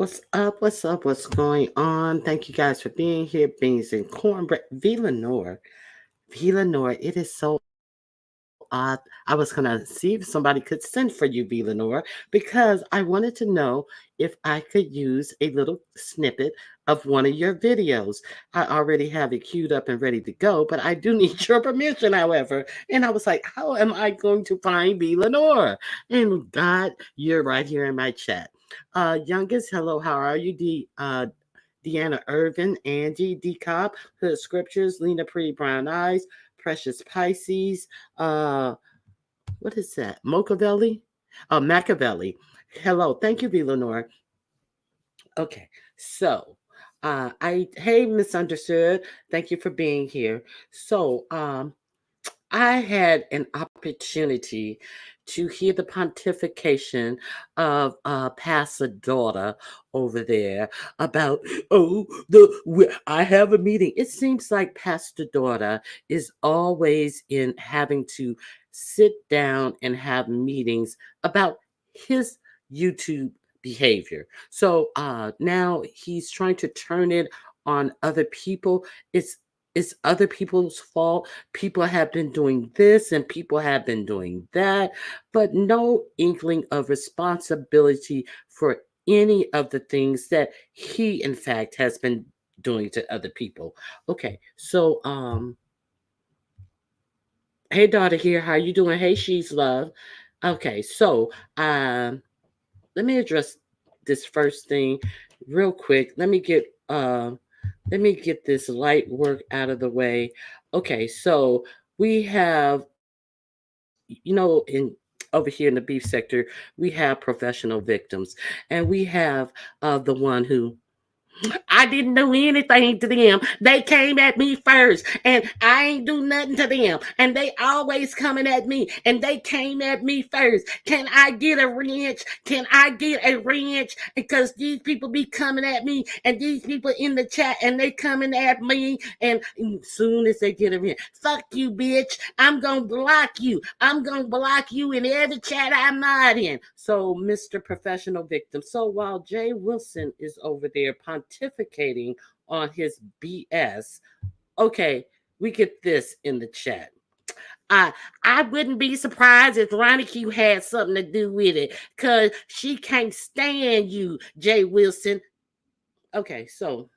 What's up? What's up? What's going on? Thank you guys for being here. Beans and cornbread. Villanor. Villanor, it is so odd. I was going to see if somebody could send for you, Villanor, because I wanted to know if I could use a little snippet of one of your videos. I already have it queued up and ready to go, but I do need your permission, however. And I was like, how am I going to find Villanor? And God, you're right here in my chat. Youngest, hello, how are you? Deanna Irvin, Angie, D Cobb, Hood Scriptures, Lena Pretty Brown Eyes, Precious Pisces, what is that? Mocavelli? Machiavelli. Hello, thank you, Villanor. Okay, so hey, misunderstood. Thank you for being here. So, I had an opportunity to hear the pontification of Pastor Daughter over there about I have a meeting. It seems like Pastor Daughter is always in having to sit down and have meetings about his YouTube behavior. So now he's trying to turn it on other people. It's other people's fault. People have been doing this and people have been doing that, but no inkling of responsibility for any of the things that he in fact has been doing to other people. Okay, so hey daughter here, how you doing? Hey she's love. Okay, so let me address this first thing real quick. Let me get this light work out of the way. Okay, so we have, in over here in the beef sector, we have professional victims, and we have the one who I didn't do anything to them. They came at me first, and I ain't do nothing to them. And they always coming at me, and they came at me first. Can I get a wrench? Can I get a wrench? Because these people be coming at me, and these people in the chat, and they coming at me, and soon as they get a wrench, fuck you, bitch. I'm gonna block you. I'm gonna block you in every chat I'm not in. So, Mr. Professional Victim. So while Jay Wilson is over there pontificating on his BS, okay, we get this in the chat. I I wouldn't be surprised if Q had something to do with it, cause she can't stand you, Jay Wilson. Okay, so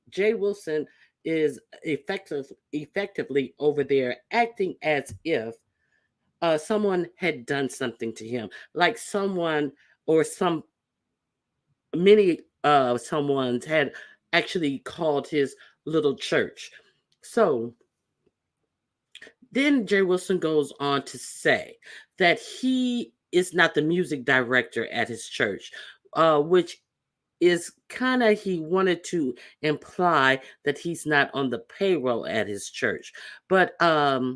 Jay Wilson is effectively over there acting as if someone had done something to him, like someone or some many someone's had actually called his little church. So then Jay Wilson goes on to say that he is not the music director at his church, which is kind of he wanted to imply that he's not on the payroll at his church. But I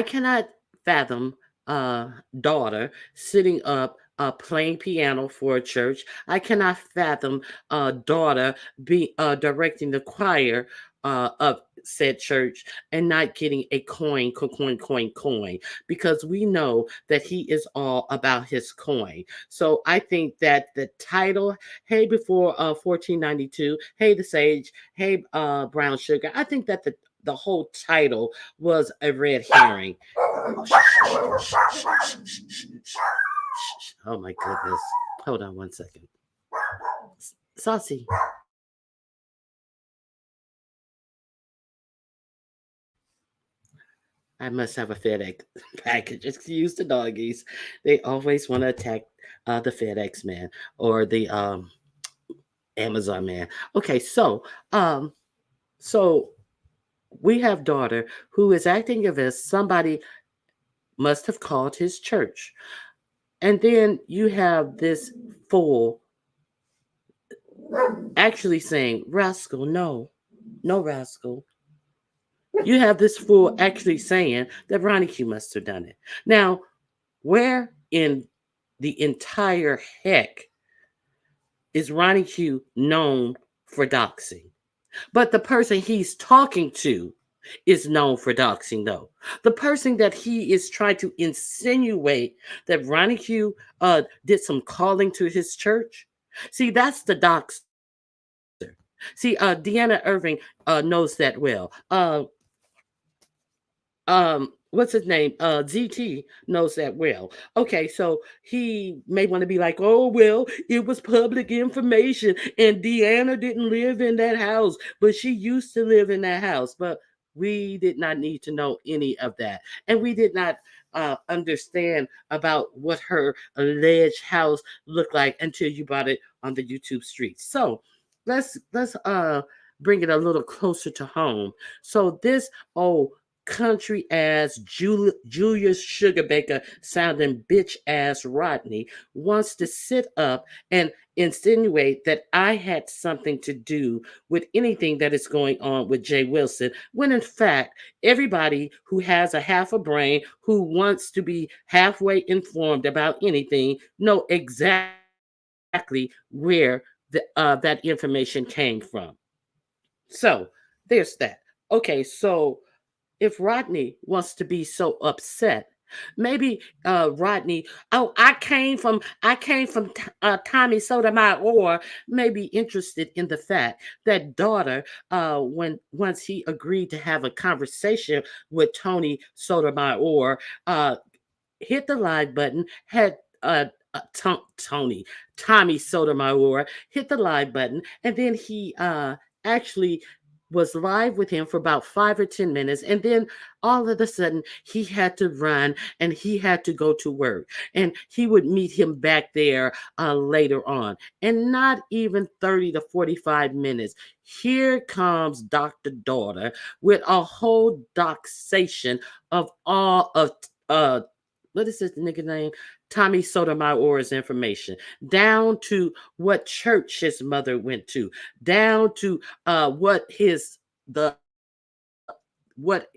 cannot fathom daughter sitting up playing piano for a church. I cannot fathom daughter be directing the choir of said church and not getting a coin, because we know that he is all about his coin. So I think that the title, hey before 1492, hey the sage, hey brown sugar, I think that the whole title was a red herring. Oh my goodness. Hold on one second. Saucy. I must have a FedEx package. Excuse the doggies. They always want to attack the FedEx man or the Amazon man. Okay, so we have daughter who is acting as if somebody must have called his church. And then you have this fool actually saying, Rascal, no, no rascal. You have this fool actually saying that Ronnie Q must have done it. Now, where in the entire heck is Ronnie Q known for doxing? But the person he's talking to is known for doxing, though. The person that he is trying to insinuate that Ronnie Q did some calling to his church. See, that's the doxer. See, Deanna Irving knows that well. What's his name? ZT knows that well. Okay, so he may want to be like, oh well, it was public information, and Deanna didn't live in that house, but she used to live in that house. But we did not need to know any of that, and we did not understand about what her alleged house looked like until you brought it on the YouTube streets. So let's bring it a little closer to home. So this country ass Julius Sugarbaker sounding bitch ass Rodney wants to sit up and insinuate that I had something to do with anything that is going on with Jay Wilson, when in fact, everybody who has a half a brain, who wants to be halfway informed about anything, know exactly where that information came from. So there's that. Okay, so if Rodney wants to be so upset, maybe Rodney, oh, I came from Tommy Sotomayor, may be interested in the fact that daughter, when once he agreed to have a conversation with Tony Sotomayor, uh, hit the live button, had Tony, Tommy Sotomayor hit the live button, and then he actually was live with him for about 5 or 10 minutes, and then all of a sudden he had to run and he had to go to work, and he would meet him back there later on, and not even 30 to 45 minutes. Here comes Dr. Daughter with a whole doxation of all of uh what is this nigga name? Tommy Sotomayor's information, down to what church his mother went to, down to what what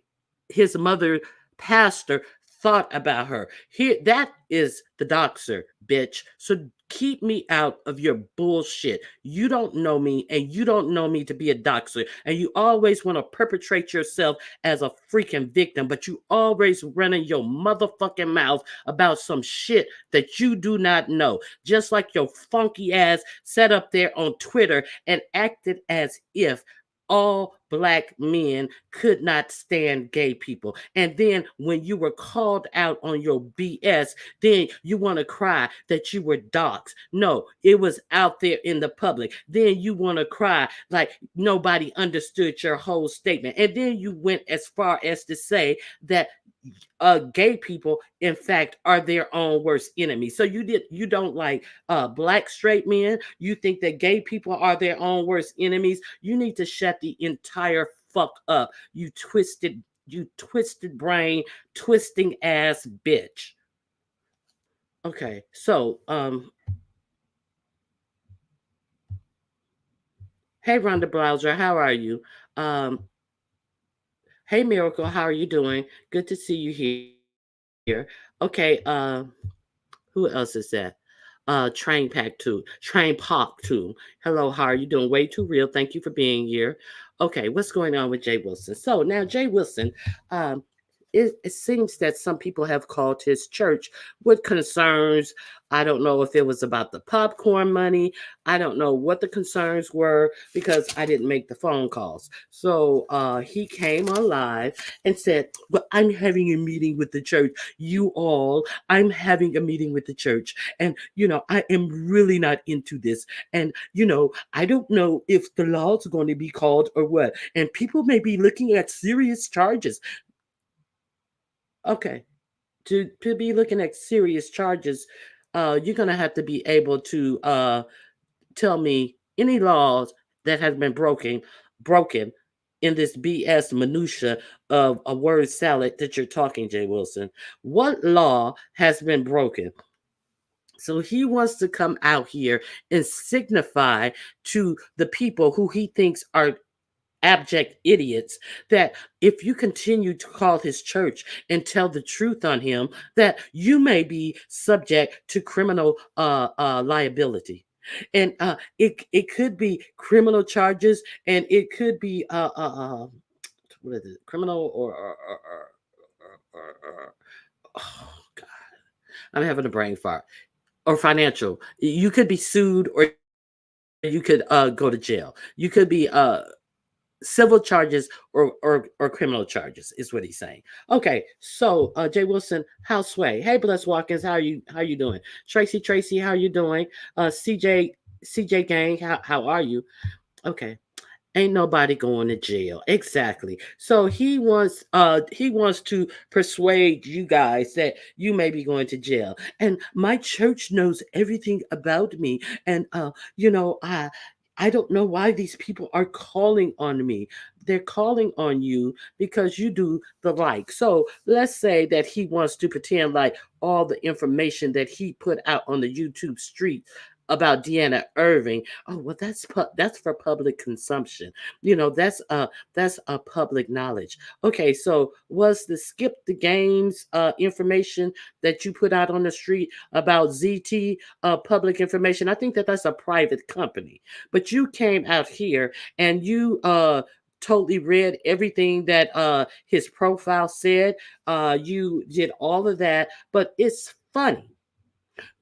his mother pastor thought about her. Here, that is the doxer, bitch. So keep me out of your bullshit. You don't know me, and you don't know me to be a doxer, and you always want to perpetrate yourself as a freaking victim, but you always running your motherfucking mouth about some shit that you do not know. Just like your funky ass sat up there on Twitter and acted as if all black men could not stand gay people. And then when you were called out on your BS, then you want to cry that you were doxxed. No, it was out there in the public. Then you want to cry like nobody understood your whole statement. And then you went as far as to say that gay people in fact are their own worst enemy. So you don't like black straight men, you think that gay people are their own worst enemies. You need to shut the entire fuck up, you twisted brain twisting ass bitch. Okay, so hey Rhonda Browser, how are you? Hey Miracle, how are you doing? Good to see you here. Okay, who else is that? Train Park 2. Hello, how are you doing? Way too real. Thank you for being here. Okay, what's going on with Jay Wilson? So now Jay Wilson, um, it seems that some people have called his church with concerns. I don't know if it was about the popcorn money. I don't know what the concerns were because I didn't make the phone calls. So he came on live and said, well, I'm having a meeting with the church. I'm having a meeting with the church. And, I am really not into this. And, I don't know if the law's going to be called or what. And people may be looking at serious charges. Okay, to be looking at serious charges, you're gonna have to be able to tell me any laws that has been broken in this BS minutia of a word salad that you're talking, Jay Wilson. What law has been broken? So he wants to come out here and signify to the people who he thinks are abject idiots that if you continue to call his church and tell the truth on him, that you may be subject to criminal liability. And it could be criminal charges, and it could be what is it, criminal or oh God, I'm having a brain fart. Or financial. You could be sued or you could go to jail. You could be civil charges or criminal charges is what he's saying. Okay, so Jay Wilson, Houseway. Hey, Bless Watkins, how you doing? Tracy, how you doing? CJ Gang, how are you? Okay, ain't nobody going to jail. Exactly. So he wants to persuade you guys that you may be going to jail. And my church knows everything about me. And I don't know why these people are calling on me. They're calling on you because you do the like. So let's say that he wants to pretend like all the information that he put out on the YouTube street about Deanna Irving. Oh well, that's for public consumption. That's a public knowledge. Okay, so was the skip the games information that you put out on the street about ZT public information? I think that that's a private company, but you came out here and you totally read everything that his profile said. You did all of that, but it's funny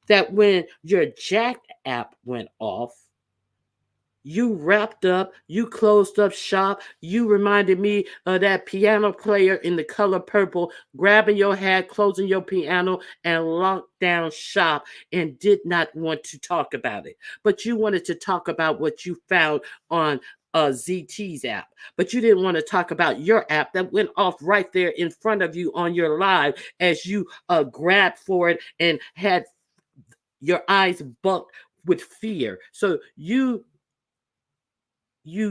that when your Jack app went off, you wrapped up, you closed up shop. You reminded me of that piano player in the color purple, grabbing your hat, closing your piano, and locked down shop and did not want to talk about it. But you wanted to talk about what you found on ZT's app. But you didn't want to talk about your app that went off right there in front of you on your live as you grabbed for it and had your eyes bucked with fear. So you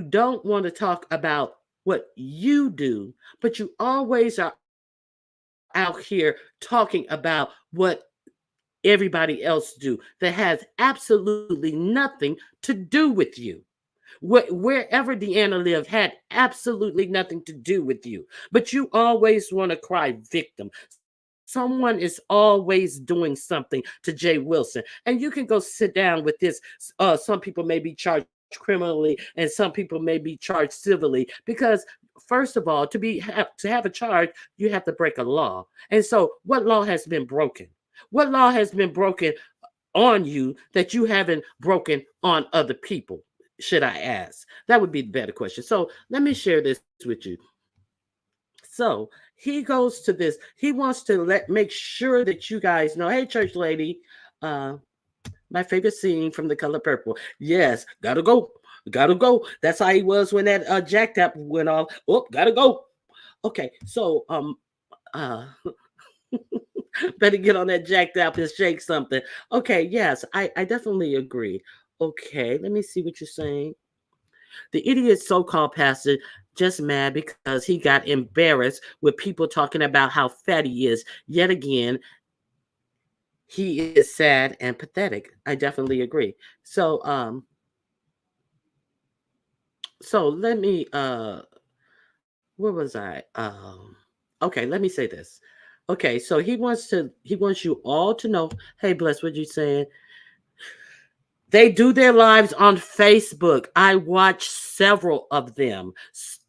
don't want to talk about what you do, but you always are out here talking about what everybody else do that has absolutely nothing to do with you. Wherever Deanna lived had absolutely nothing to do with you. But you always want to cry victim. Someone is always doing something to Jay Wilson. And you can go sit down with this. Some people may be charged criminally and some people may be charged civilly because first of all, to have a charge, you have to break a law. And so what law has been broken? What law has been broken on you that you haven't broken on other people? Should I ask? That would be the better question. So let me share this with you. So he goes to this. He wants to make sure that you guys know. Hey, church lady, uh, my favorite scene from The Color Purple. Yes, gotta go, gotta go. That's how he was when that jack tap went off. Oh, gotta go. Okay, so uh, better get on that jack tap and shake something. Okay, yes, I definitely agree. Okay, let me see what you're saying. The idiot so called pastor just mad because he got embarrassed with people talking about how fat he is. Yet again, he is sad and pathetic. I definitely agree. So let me where was I? Okay, let me say this. Okay, so he wants you all to know, hey bless what you saying. They do their lives on Facebook. I watched several of them.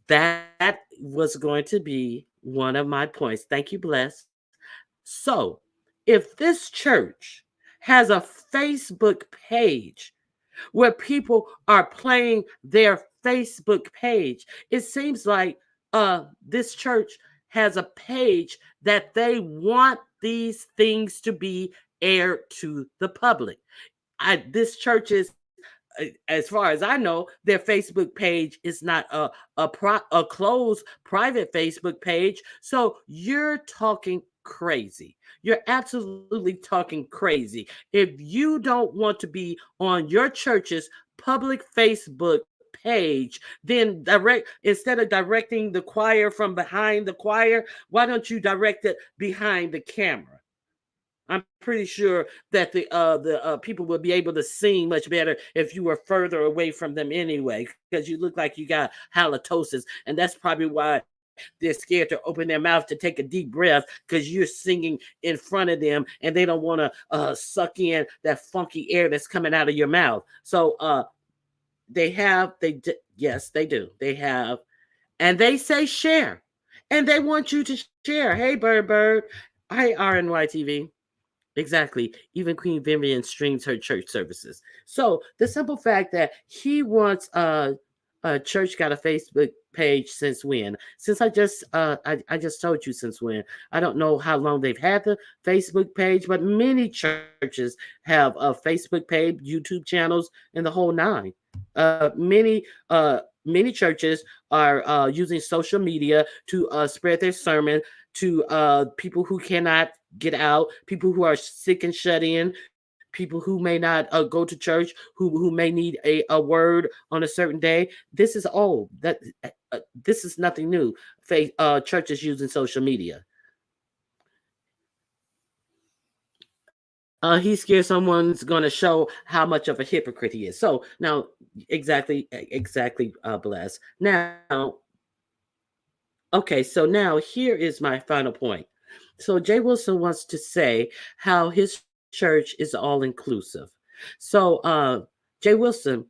That was going to be one of my points. Thank you, Bless. So, if this church has a Facebook page where people are playing their Facebook page, it seems like this church has a page that they want these things to be aired to the public. This church is, as far as I know, their Facebook page is not a closed private Facebook page. So you're talking crazy. You're absolutely talking crazy. If you don't want to be on your church's public Facebook page, then instead of directing the choir from behind the choir, why don't you direct it behind the camera? I'm pretty sure that the people would be able to sing much better if you were further away from them anyway, because you look like you got halitosis, and that's probably why they're scared to open their mouth to take a deep breath because you're singing in front of them and they don't want to suck in that funky air that's coming out of your mouth. So yes, they do. They have and they say share, and they want you to share. Hey, Bird. Hey, RNY TV. Exactly. Even Queen Vivian streams her church services. So the simple fact that he wants a church got a Facebook page since when? Since I just told you since when. I don't know how long they've had the Facebook page, but many churches have a Facebook page, YouTube channels, and the whole nine. Many churches are using social media to spread their sermon to people who cannot get out, people who are sick and shut in, people who may not go to church, who may need a word on a certain day. This is old. This is nothing new. Churches using social media. He's scared someone's going to show how much of a hypocrite he is. So now, exactly, bless. Now, okay, so now here is my final point. So Jay Wilson wants to say how his church is all inclusive. So Jay Wilson,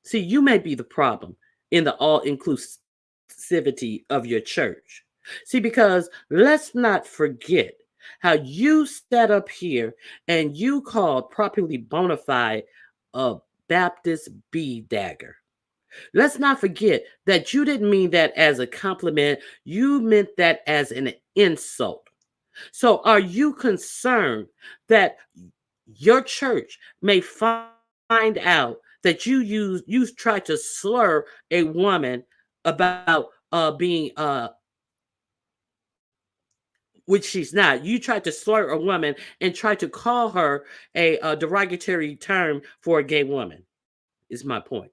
see, you may be the problem in the all inclusivity of your church. See, because let's not forget how you sat up here and you called properly bona fide a Baptist bee dagger. Let's not forget that you didn't mean that as a compliment, you meant that as an insult. So, are you concerned that your church may find out that you try to slur a woman about being which she's not. You tried to slur a woman and try to call her a derogatory term for a gay woman, is my point.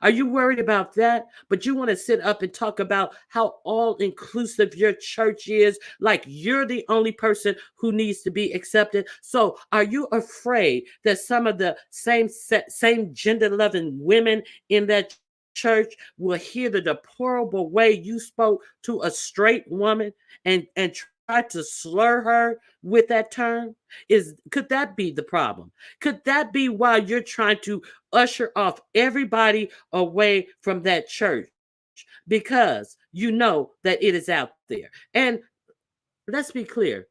Are you worried about that? But you want to sit up and talk about how all inclusive your church is, like you're the only person who needs to be accepted. So, are you afraid that some of the same gender loving women in that church will hear the deplorable way you spoke to a straight woman and try to slur her with that term? Could that be the problem? Could that be why you're trying to usher off everybody away from that church because you know that it is out there? And let's be clear,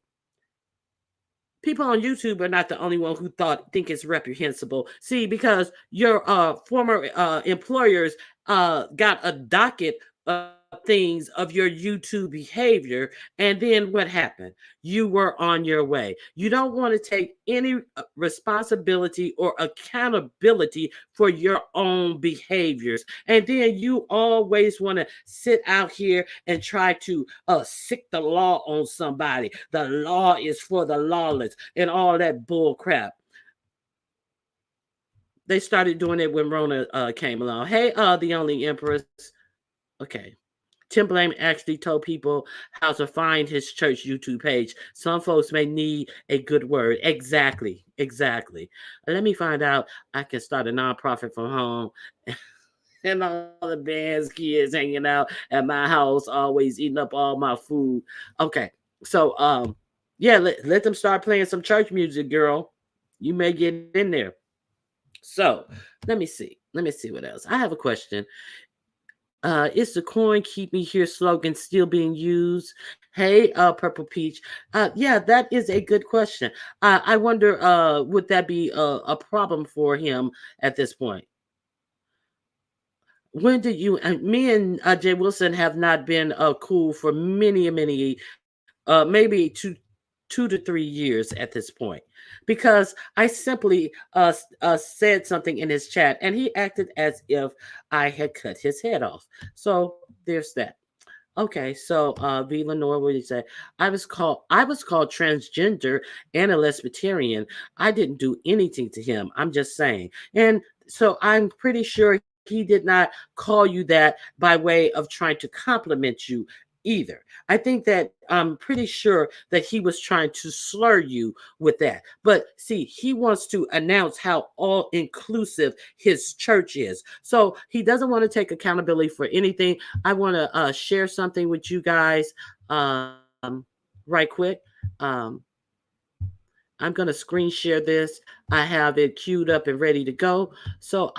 people on YouTube are not the only one who think it's reprehensible. See, because your former employers got a docket of things of your YouTube behavior, and then what happened? You were on your way. You don't want to take any responsibility or accountability for your own behaviors, and then you always want to sit out here and try to sick the law on somebody. The law is for the lawless and all that bull crap. They started doing it when Rona came along. Hey, the only empress. Okay. Tim Blame actually told people how to find his church YouTube page. Some folks may need a good word. Exactly. Let me find out. I can start a nonprofit from home. And all the band's kids hanging out at my house, always eating up all my food. Okay, so yeah, let them start playing some church music, girl. You may get in there. So let me see what else. I have a question. Is the coin keep me here slogan still being used? Hey, Purple Peach. Yeah, that is a good question. I wonder, would that be a problem for him at this point? When did you and me and Jay Wilson have not been cool for many, maybe 2 to 3 years at this point, because I simply said something in his chat and he acted as if I had cut his head off. So there's that. Okay, so V Lenore, what did you say? I was called transgender and a lesbian. I didn't do anything to him. I'm just saying. And so I'm pretty sure he did not call you that by way of trying to compliment you either. I think that I'm pretty sure that he was trying to slur you with that. But see, he wants to announce how all inclusive his church is. So he doesn't want to take accountability for anything. I want to share something with you guys right quick. Um, I'm going to screen share this. I have it queued up and ready to go. So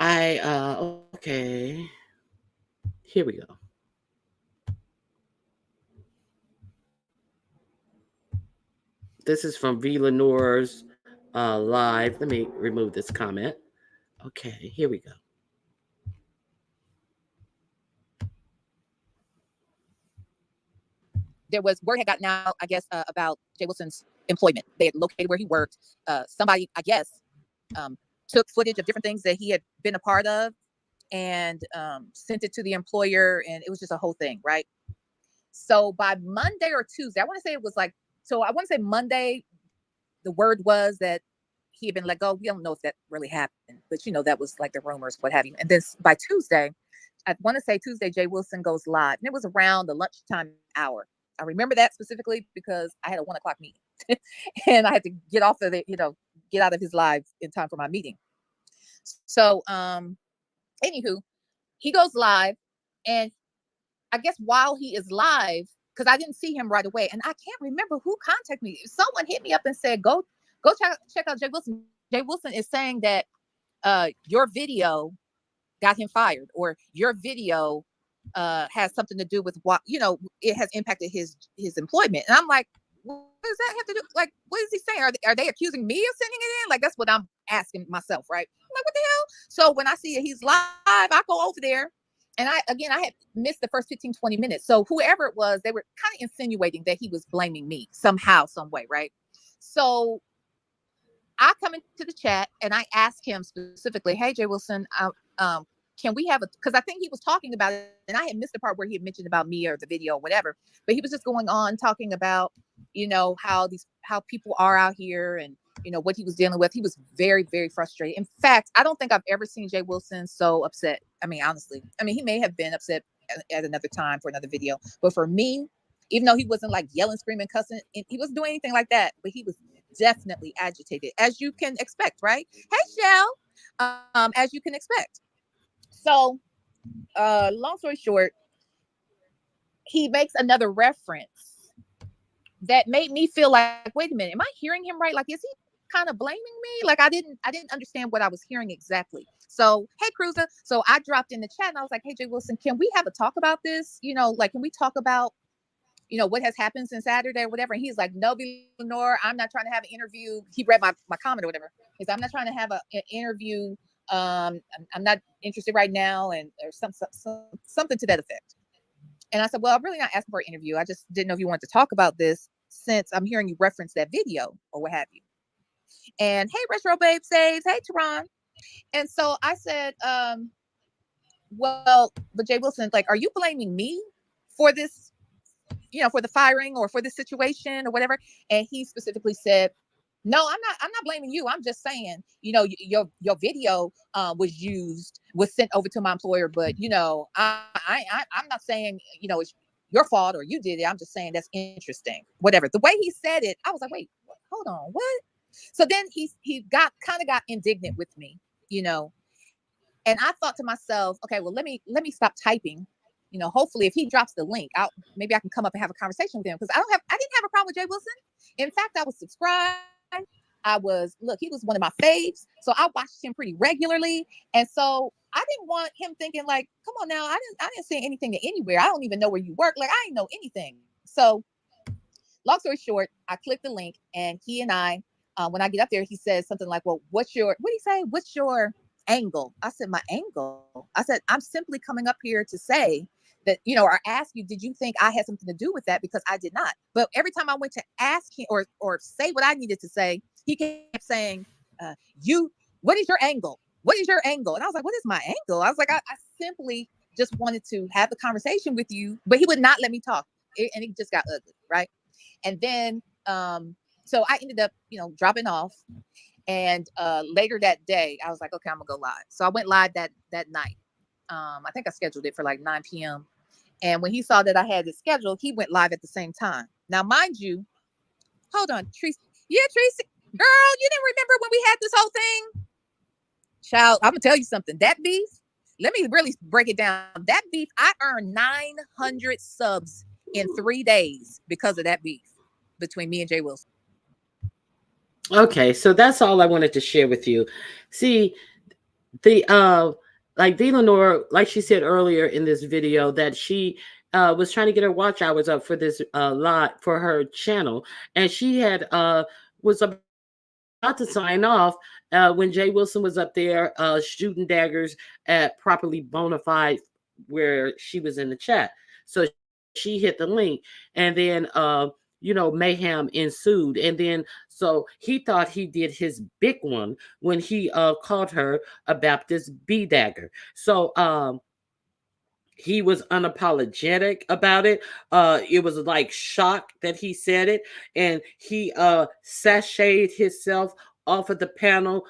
Okay. Here we go. This is from V Lenore's live. Let me remove this comment. Okay, here we go. There was word had gotten out, I guess, about Jay Wilson's employment. They had located where he worked. Somebody, I guess, took footage of different things that he had been a part of and sent it to the employer, and it was just a whole thing, right? So by Monday or Tuesday, I want to say it was like, so I want to say Monday, the word was that he had been let go. We don't know if that really happened, but that was like the rumors, what have you. And then by Tuesday, I want to say Tuesday, Jay Wilson goes live, and it was around the lunchtime hour. I remember that specifically because I had a 1 o'clock meeting, and I had to get off of it, get out of his live in time for my meeting. So, anywho, he goes live, and I guess while he is live, because I didn't see him right away, and I can't remember who contacted me. Someone hit me up and said, "Go check out Jay Wilson. Jay Wilson is saying that your video got him fired, or your video has something to do with what it has impacted his employment." And I'm like, what does that have to do? Like, what is he saying? Are they accusing me of sending it in? Like, that's what I'm asking myself, right? I'm like, what the hell? So when I see that he's live, I go over there. And I had missed the first 15, 20 minutes. So whoever it was, they were kind of insinuating that he was blaming me somehow, some way, right? So I come into the chat and I ask him specifically, "Hey, Jay Wilson, can we have because I think he was talking about it, and I had missed the part where he had mentioned about me or the video or whatever, but he was just going on talking about, how people are out here and, what he was dealing with. He was very, very frustrated. In fact, I don't think I've ever seen Jay Wilson so upset. I mean, honestly, he may have been upset at another time for another video, but for me, even though he wasn't like yelling, screaming, cussing, he wasn't doing anything like that, but he was definitely agitated, as you can expect, right? Hey, Shell, as you can expect. So, long story short, he makes another reference that made me feel like, wait a minute, am I hearing him right? Like, is he kind of blaming me? Like, I didn't understand what I was hearing exactly. So, hey, Cruiser. So I dropped in the chat and I was like, hey, Jay Wilson, can we have a talk about this? Like, can we talk about what has happened since Saturday or whatever? And he's like, no, Lenore, I'm not trying to have an interview. He read my comment or whatever. He's like, I'm not trying to have an interview. I'm not interested right now, and or something to that effect. And I said, well, I'm really not asking for an interview. I just didn't know if you wanted to talk about this since I'm hearing you reference that video or what have you. And hey, Retro Babe saves. Hey, Tehran. And so I said, well, but Jay Wilson, like, are you blaming me for this, for the firing or for this situation or whatever? And he specifically said, no, I'm not blaming you. I'm just saying, your video was sent over to my employer, but I'm not saying, it's your fault or you did it. I'm just saying that's interesting. Whatever. The way he said it, I was like, wait, hold on, what? So then he got indignant with me, and I thought to myself, okay, well, let me stop typing. Hopefully if he drops the link, maybe I can come up and have a conversation with him, because I didn't have a problem with Jay Wilson. In fact, I was subscribed. He was one of my faves. So I watched him pretty regularly. And so I didn't want him thinking like, come on now, I didn't say anything anywhere. I don't even know where you work. Like, I didn't know anything. So long story short, I clicked the link, and he and I, when I get up there, he says something like, well, what did he say? What's your angle? I said, my angle? I said, I'm simply coming up here to say that, or ask you, did you think I had something to do with that? Because I did not. But every time I went to ask him or say what I needed to say, he kept saying, what is your angle? What is your angle? And I was like, what is my angle? I was like, I simply just wanted to have a conversation with you, but he would not let me talk. And it just got ugly, right? And then, so I ended up, dropping off. And later that day, I was like, okay, I'm gonna go live. So I went live that night. I think I scheduled it for like 9 p.m. And when he saw that I had it scheduled, he went live at the same time. Now, mind you, hold on, Tracy. Yeah, Tracy, girl, you didn't remember when we had this whole thing? Child, I'm gonna tell you something. That beef, let me really break it down. That beef, I earned 900 subs in 3 days because of that beef between me and Jay Wilson. Okay, so that's all I wanted to share with you. See, the like V Lenore, like she said earlier in this video, that she was trying to get her watch hours up for this lot for her channel, and she had was about to sign off when Jay Wilson was up there shooting daggers at properly bona fide where she was in the chat. So she hit the link, and then mayhem ensued, and then so he thought he did his big one when he called her a Baptist B dagger. So he was unapologetic about it. It was like shock that he said it, and he sashayed himself off of the panel,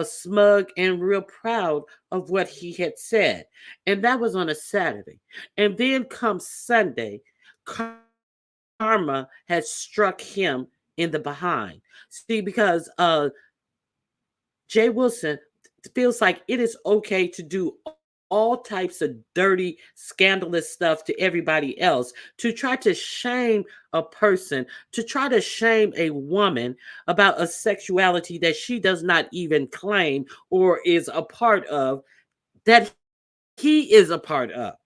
smug and real proud of what he had said. And that was on a Saturday. And then come Sunday, karma had struck him in the behind. See, because Jay Wilson feels like it is okay to do all types of dirty, scandalous stuff to everybody else, to try to shame a person, to try to shame a woman about a sexuality that she does not even claim or is a part of, that he is a part of.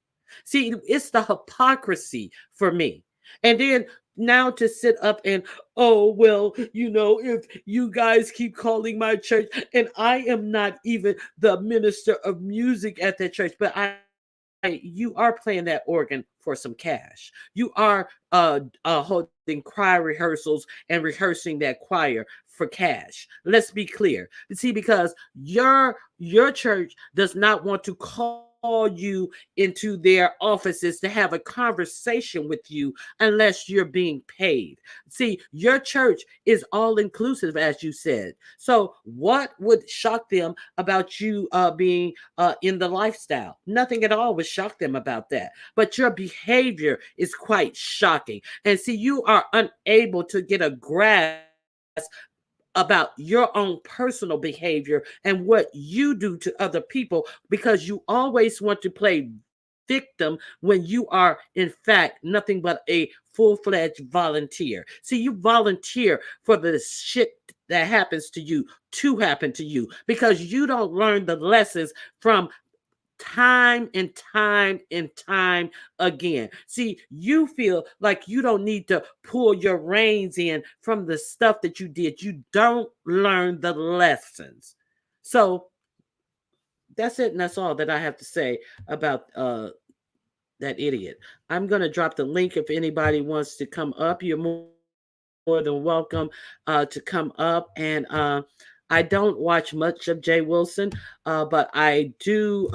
See, it's the hypocrisy for me. And then now to sit up and, oh, well, if you guys keep calling my church, and I am not even the minister of music at that church, but you are playing that organ for some cash. You are holding choir rehearsals and rehearsing that choir for cash. Let's be clear. See, because your church does not want to call you into their offices to have a conversation with you unless you're being paid. See, your church is all inclusive, as you said. So, what would shock them about you being in the lifestyle? Nothing at all would shock them about that. But your behavior is quite shocking. And see, you are unable to get a grasp about your own personal behavior and what you do to other people, because you always want to play victim when you are, in fact, nothing but a full-fledged volunteer. See, you volunteer for the shit that happens to happen to you, because you don't learn the lessons from time and time and time again. See, you feel like you don't need to pull your reins in from the stuff that you did. You don't learn the lessons. So that's it, and that's all that I have to say about that idiot. I'm gonna drop the link if anybody wants to come up. You're more than welcome to come up. And I don't watch much of Jay Wilson, but I do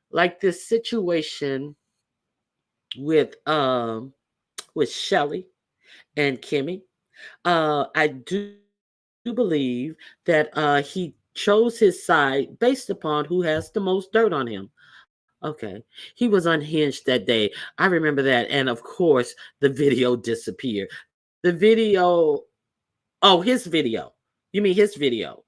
like this situation with Shelly and Kimmy. I do believe that he chose his side based upon who has the most dirt on him. Okay. He was unhinged that day. I remember that. And of course, the video disappeared. The video, oh, his video. You mean his video?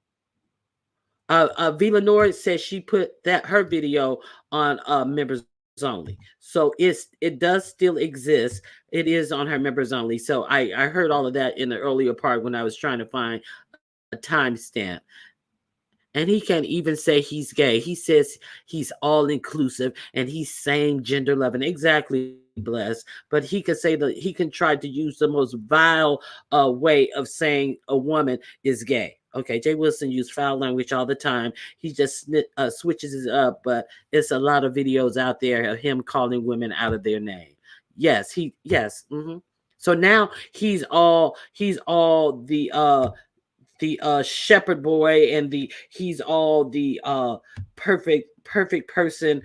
Villanora says she put that her video on members only, so it does still exist. It is on her members only. So I heard all of that in the earlier part when I was trying to find a timestamp. And he can't even say he's gay. He says he's all inclusive and he's same gender loving. Exactly, Bless. But he can say that he can try to use the most vile way of saying a woman is gay. Okay, Jay Wilson used foul language all the time. He just switches it up, but it's a lot of videos out there of him calling women out of their name. Yes. So now he's all the shepherd boy, and he's all the perfect person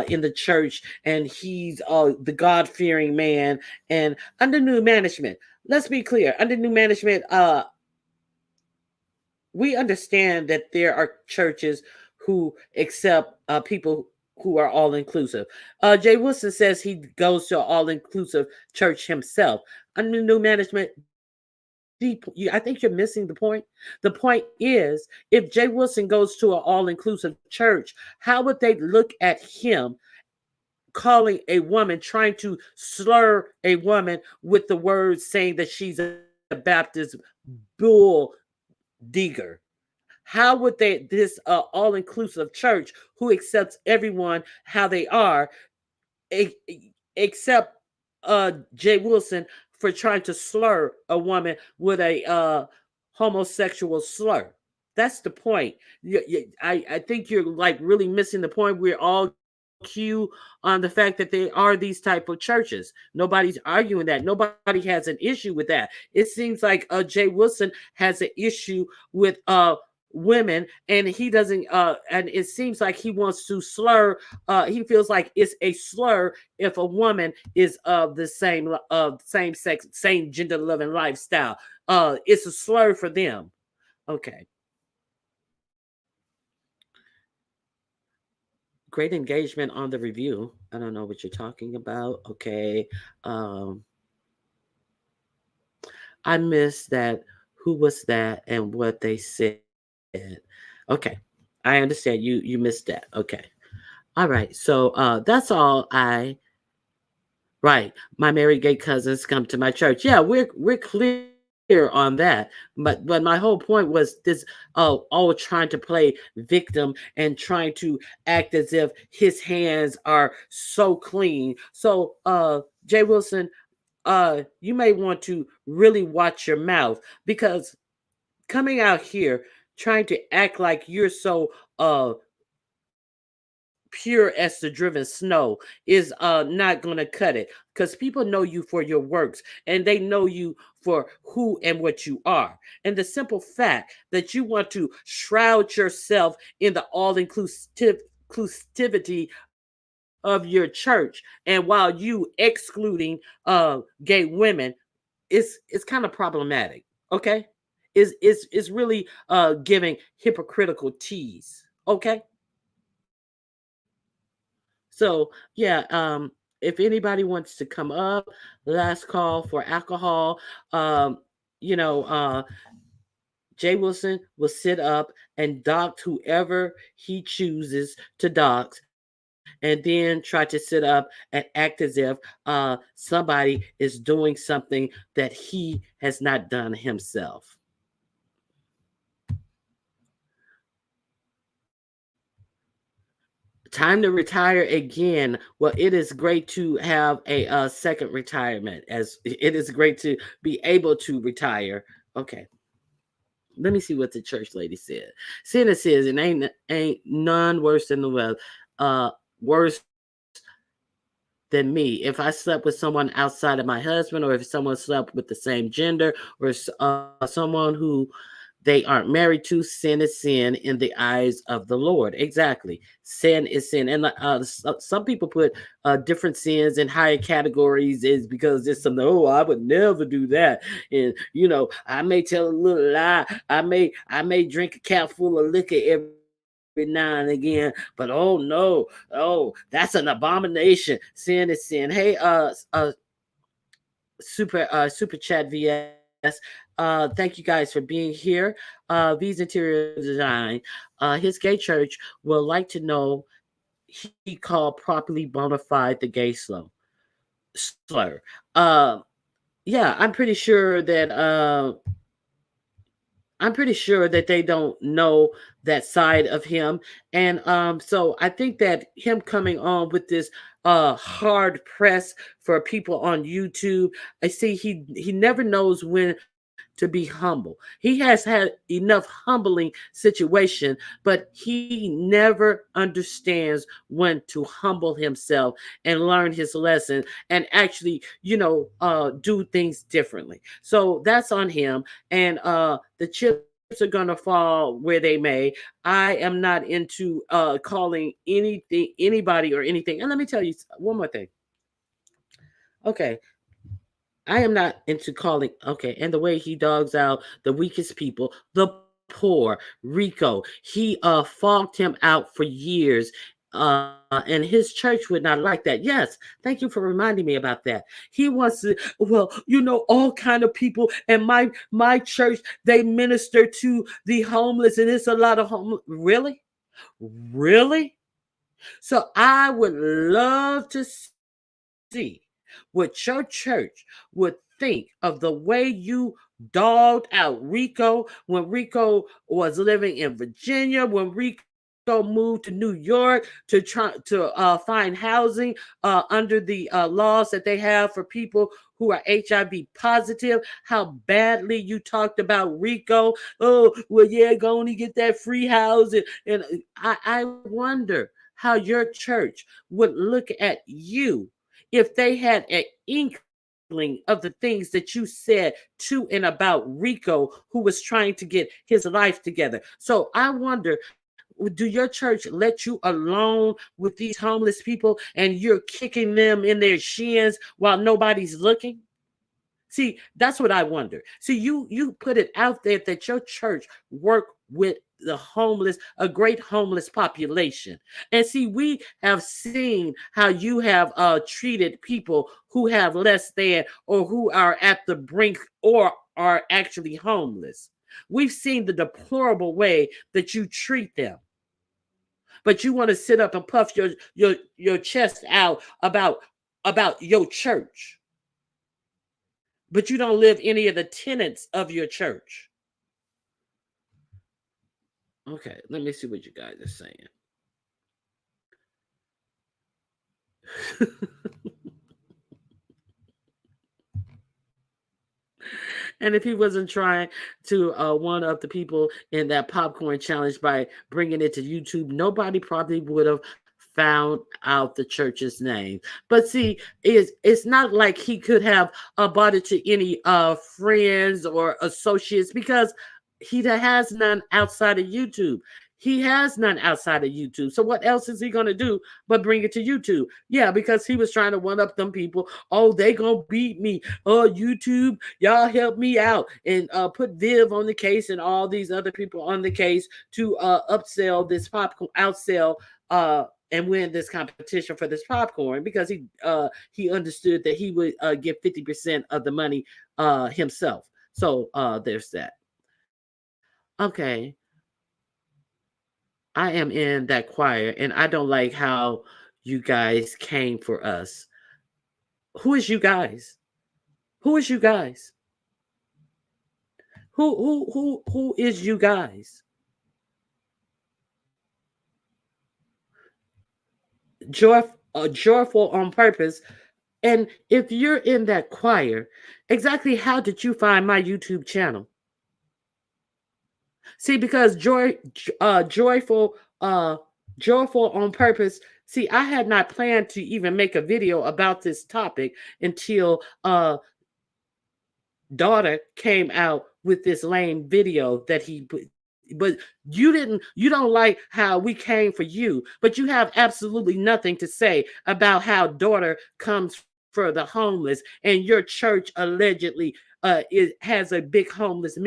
in the church, and he's the God-fearing man. And under new management, let's be clear, under new management, we understand that there are churches who accept people who are all inclusive. Jay Wilson says he goes to an all inclusive church himself. Under new management, I think you're missing the point. The point is, if Jay Wilson goes to an all inclusive church, how would they look at him calling a woman, trying to slur a woman with the words saying that she's a Baptist bull digger? How would they this all-inclusive church who accepts everyone how they are except Jay Wilson for trying to slur a woman with a homosexual slur. That's the point. I think you're like really missing the point. We're all cue on the fact that they are these type of churches. Nobody's arguing that. Nobody has an issue with that. It seems like Jay Wilson has an issue with women, and he doesn't and it seems like he wants to slur, he feels like it's a slur if a woman is of the same sex, same gender loving lifestyle. It's a slur for them. Okay. Great engagement on the review. I don't know what you're talking about. Okay. I missed that. Who was that and what they said? Okay. I understand you missed that. Okay. All right. So that's all I right. My married gay cousins come to my church. Yeah, we're clear on that. But my whole point was this all trying to play victim and trying to act as if his hands are so clean. So Jay Wilson, you may want to really watch your mouth, because coming out here trying to act like you're so pure as the driven snow is not going to cut it, because people know you for your works and they know you for who and what you are, and the simple fact that you want to shroud yourself in the inclusivity of your church, and while you excluding gay women, it's kind of problematic. Okay, is really giving hypocritical tease. Okay. So yeah, if anybody wants to come up, last call for alcohol. You know, Jay Wilson will sit up and dox whoever he chooses to dox, and then try to sit up and act as if somebody is doing something that he has not done himself. Time to retire again. Well, it is great to have a second retirement, as it is great to be able to retire. Okay. Let me see what the church lady said. Sinner says it ain't none worse than the weather. Worse than me. If I slept with someone outside of my husband, or if someone slept with the same gender, or someone who they aren't married to, sin is sin in the eyes of the Lord. Exactly. Sin is sin. And some people put different sins in higher categories, is because there's some, oh, I would never do that. And, I may tell a little lie. I may drink a cap full of liquor every now and again, but oh no, oh, that's an abomination. Sin is sin. Hey, super chat vs, thank you guys for being here. V's interior design, his gay church will like to know he called properly bona fide the gay slur. Yeah, I'm pretty sure that they don't know that side of him. And so I think that him coming on with this hard press for people on YouTube, I see he never knows when to be humble. He has had enough humbling situation, but he never understands when to humble himself and learn his lesson, and actually, do things differently. So that's on him. And the chips are gonna fall where they may. I am not into calling anything, anybody, or anything. And let me tell you one more thing. Okay, I am not into calling. Okay, and the way he dogs out the weakest people, the poor, Rico, he fogged him out for years. And his church would not like that. Yes, thank you for reminding me about that. He wants to, well, all kind of people, and my church, they minister to the homeless, and it's a lot of homeless. Really, really. So I would love to see what your church would think of the way you dogged out Rico when Rico was living in Virginia, when Rico moved to New York to try to find housing under the laws that they have for people who are HIV positive. How badly you talked about Rico. Oh, well, yeah, go on and get that free housing. And I wonder how your church would look at you if they had an inkling of the things that you said to and about Rico, who was trying to get his life together. So I wonder, do your church let you alone with these homeless people and you're kicking them in their shins while nobody's looking? See, that's what I wonder. See, you put it out there that your church work with the homeless, a great homeless population. And see, we have seen how you have treated people who have less than or who are at the brink or are actually homeless. We've seen the deplorable way that you treat them, but you want to sit up and puff your chest out about your church, but you don't live any of the tenets of your church. Okay, let me see what you guys are saying. And if he wasn't trying to one up the people in that popcorn challenge by bringing it to YouTube, nobody probably would have found out the church's name. But see, it's not like he could have bought it to any friends or associates because he has none outside of YouTube. He has none outside of YouTube. So what else is he gonna do but bring it to YouTube? Yeah, because he was trying to one up them people. Oh, they gonna beat me. Oh, YouTube, y'all help me out and put Viv on the case and all these other people on the case to upsell this popcorn, outsell and win this competition for this popcorn because he understood that he would get 50% of the money himself. So there's that. Okay, I am in that choir and I don't like how you guys came for us. Who is you guys? Who is you guys? Who is you guys? Joy, joyful on purpose. And if you're in that choir, exactly how did you find my YouTube channel? See, because joyful, joyful on purpose. See, I had not planned to even make a video about this topic until Dawta came out with this lame video that he put. But you don't like how we came for you, but you have absolutely nothing to say about how Dawta comes for the homeless and your church allegedly has a big homeless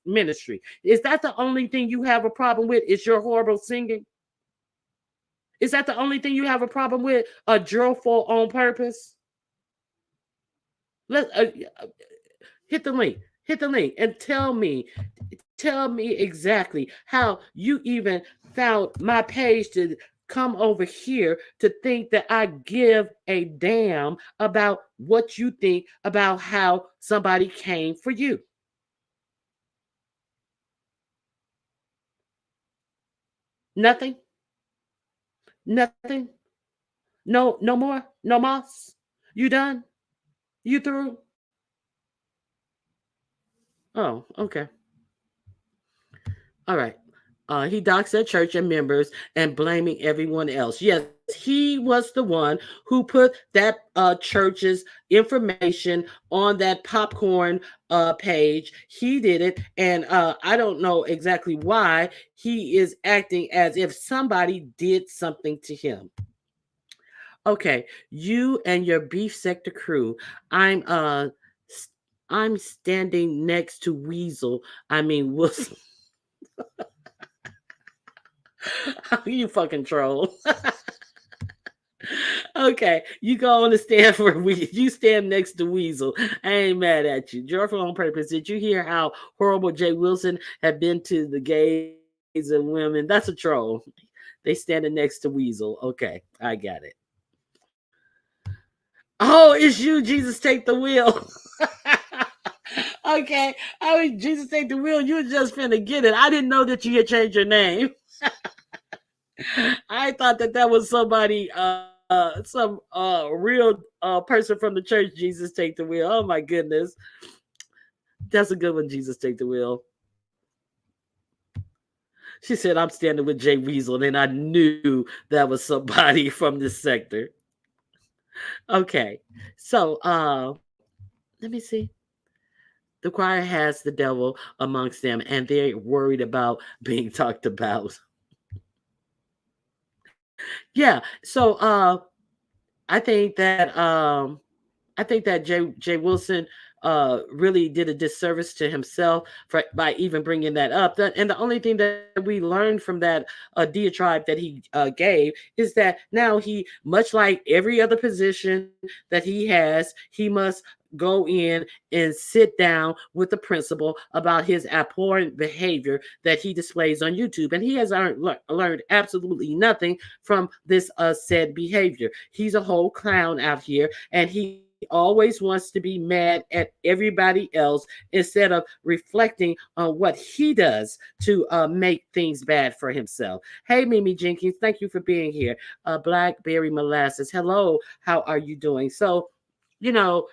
ministry. Is that the only thing you have a problem with? Is your horrible singing? Is that the only thing you have a problem with? A joyful on purpose? Let hit the link. Hit the link and tell me exactly how you even found my page to come over here to think that I give a damn about what you think about how somebody came for you. Nothing. Nothing. No more. No mas. You done? You through? Oh, okay. All right. He docks at church and members and blaming everyone else. Yes, he was the one who put that church's information on that popcorn page. He did it, and I don't know exactly why he is acting as if somebody did something to him. Okay, you and your beef sector crew. I'm uh, s- I'm standing next to Weasel. I mean Wilson. You fucking troll. Okay, you go on to stand for you stand next to Weasel. I ain't mad at you. Joyful on purpose. Did you hear how horrible Jay Wilson had been to the gays and women? That's a troll. They standing next to Weasel. Okay, I got it. Oh, it's you, Jesus, take the wheel. Okay. I mean, Jesus take the wheel. You were just finna get it. I didn't know that you had changed your name. I thought that that was somebody, some real person from the church. Jesus take the wheel. Oh my goodness, that's a good one. Jesus take the wheel. She said, "I'm standing with Jay Weasel," and I knew that was somebody from this sector. Okay, so let me see. The choir has the devil amongst them, and they're worried about being talked about. Yeah. So I think that Jay Wilson really did a disservice to himself by even bringing that up. And the only thing that we learned from that diatribe that he gave is that now he, much like every other position that he has, he must go in and sit down with the principal about his abhorrent behavior that he displays on YouTube. And he has learned absolutely nothing from this said behavior. He's a whole clown out here, and he always wants to be mad at everybody else instead of reflecting on what he does to make things bad for himself. Hey, Mimi Jenkins, thank you for being here. Blackberry Molasses, hello, how are you doing? So, you know,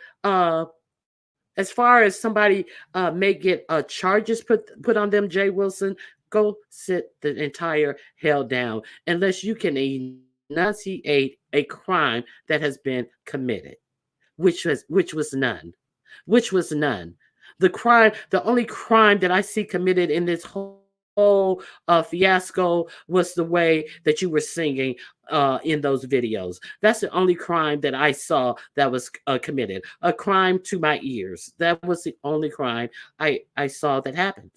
as far as somebody may get charges put on them, Jay Wilson, go sit the entire hell down unless you can enunciate a crime that has been committed, which was none, which was none. The only crime that I see committed in this whole fiasco was the way that you were singing in those videos. That's the only crime that I saw that was committed. A crime to my ears. That was the only crime I saw that happened.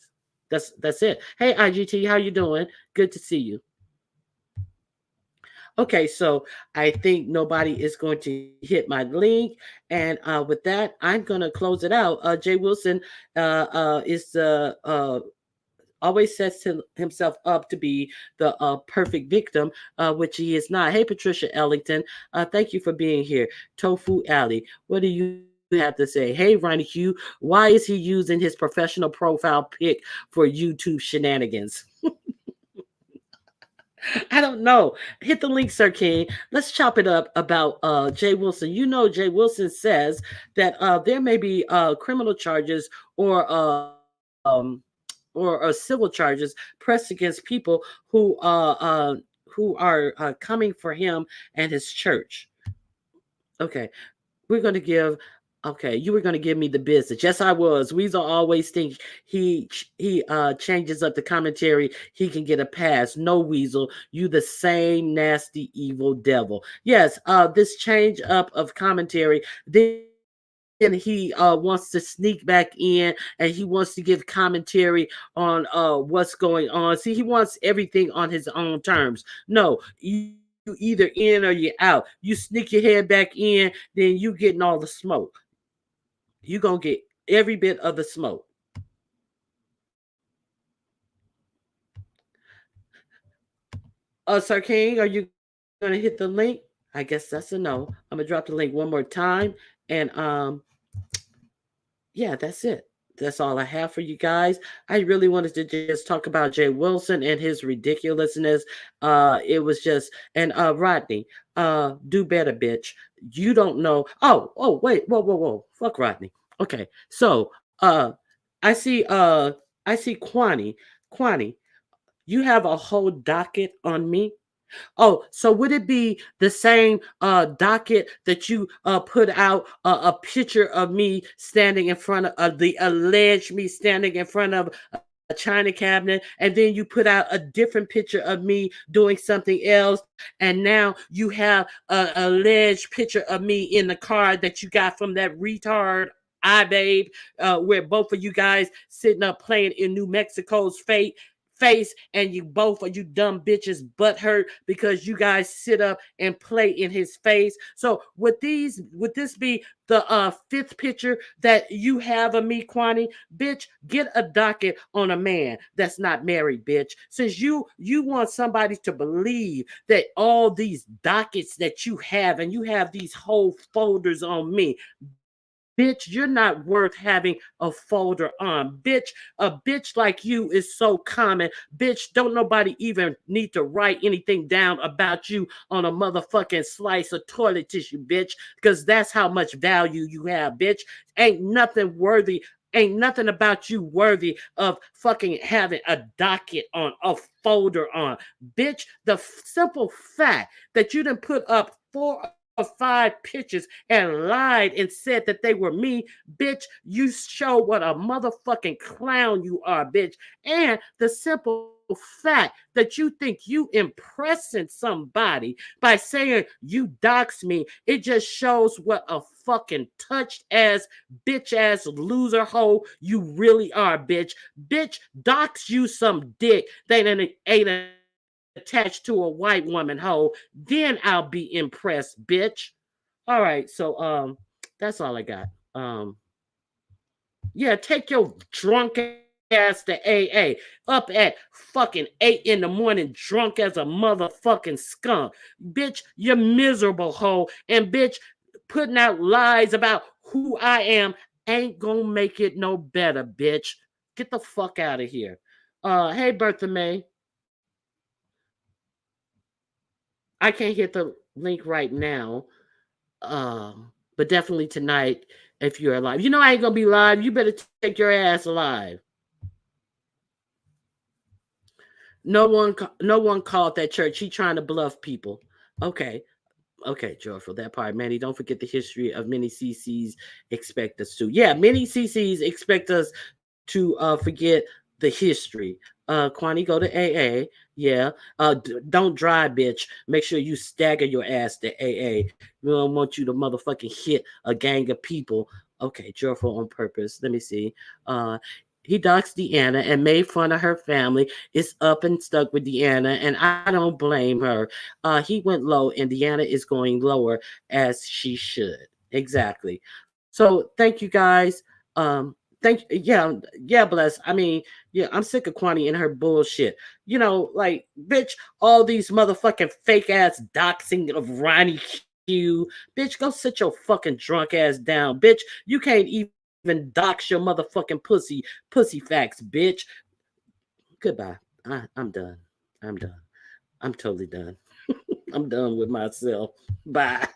That's it. Hey, IGT, how you doing? Good to see you. Okay, so I think nobody is going to hit my link, and with that, I'm going to close it out. Jay Wilson is always sets himself up to be the perfect victim, which he is not. Hey, Patricia Ellington, thank you for being here. Tofu Alley, what do you have to say? Hey, Ronnie Q, why is he using his professional profile pic for YouTube shenanigans? I don't know. Hit the link, Sir King. Let's chop it up about Jay Wilson. You know, Jay Wilson says that there may be criminal charges or civil charges pressed against people who are coming for him and his church. Okay, we're going to give. Okay, you were going to give me the business. Yes, I was. Weasel always thinks he changes up the commentary. He can get a pass. No, Weasel, you the same nasty evil devil. Yes, this change up of commentary. Then he wants to sneak back in, and he wants to give commentary on what's going on. See, he wants everything on his own terms. No, you either in or you out. You sneak your head back in, then you getting all the smoke. You gonna get every bit of the smoke. Sir King, are you gonna hit the link? I guess that's a no. I'm gonna drop the link one more time, and yeah, that's it. That's all I have for you guys. I really wanted to just talk about Jay Wilson and his ridiculousness. It was just, and Rodney, do better, bitch. You don't know. Oh, wait, whoa. Fuck Rodney. Okay, so I see Kwani. Kwani, you have a whole docket on me. Oh, so would it be the same docket that you put out a picture of me standing in front of the alleged me standing in front of a china cabinet, and then you put out a different picture of me doing something else, and now you have a alleged picture of me in the car that you got from that retard babe, where both of you guys sitting up playing in New Mexico's face, and you both of you dumb bitches butt hurt because you guys sit up and play in his face. So would this be the fifth picture that you have of me, Kwani? Bitch, get a docket on a man that's not married, bitch. Since you want somebody to believe that all these dockets that you have, and you have these whole folders on me, bitch, Bitch, you're not worth having a folder on. Bitch, a bitch like you is so common. Bitch, don't nobody even need to write anything down about you on a motherfucking slice of toilet tissue, bitch, because that's how much value you have, bitch. Ain't nothing worthy. Ain't nothing about you worthy of fucking having a docket on, a folder on. Bitch, the simple fact that you didn't put up 4 or 5 pictures and lied and said that they were me, bitch, you show what a motherfucking clown you are, bitch. And the simple fact that you think you impressing somebody by saying you dox me, it just shows what a fucking touched ass, bitch ass loser hoe you really are, bitch. Bitch, dox you some dick that ain't attached to a white woman hoe. Then I'll be impressed, bitch. All right, so that's all I got. Yeah, take your drunk ass to AA. Up at fucking 8 in the morning, drunk as a motherfucking skunk. Bitch, you're miserable, hoe. And bitch, putting out lies about who I am ain't gonna make it no better, bitch. Get the fuck out of here. Hey Bertha May. I can't hit the link right now. But definitely tonight if you're alive. You know I ain't gonna be live. You better take your ass alive. No one called that church. He trying to bluff people. Okay. Okay, Joyful, that part. Manny, don't forget the history of many CCs expect us to. Yeah, many CCs expect us to forget the history. Kwani, go to AA. Yeah. Don't drive, bitch. Make sure you stagger your ass to AA. We don't want you to motherfucking hit a gang of people. Okay, Joyful on purpose. Let me see. He doxed Deanna and made fun of her family. Is up and stuck with Deanna, and I don't blame her. He went low, and Deanna is going lower as she should. Exactly. So thank you guys. Yeah, bless. I mean, yeah, I'm sick of Kwani and her bullshit. Like, bitch, all these motherfucking fake ass doxing of Ronnie Q. Bitch, go sit your fucking drunk ass down. Bitch, you can't even dox your motherfucking pussy facts, bitch. Goodbye. I'm done. I'm done. I'm totally done. I'm done with myself. Bye.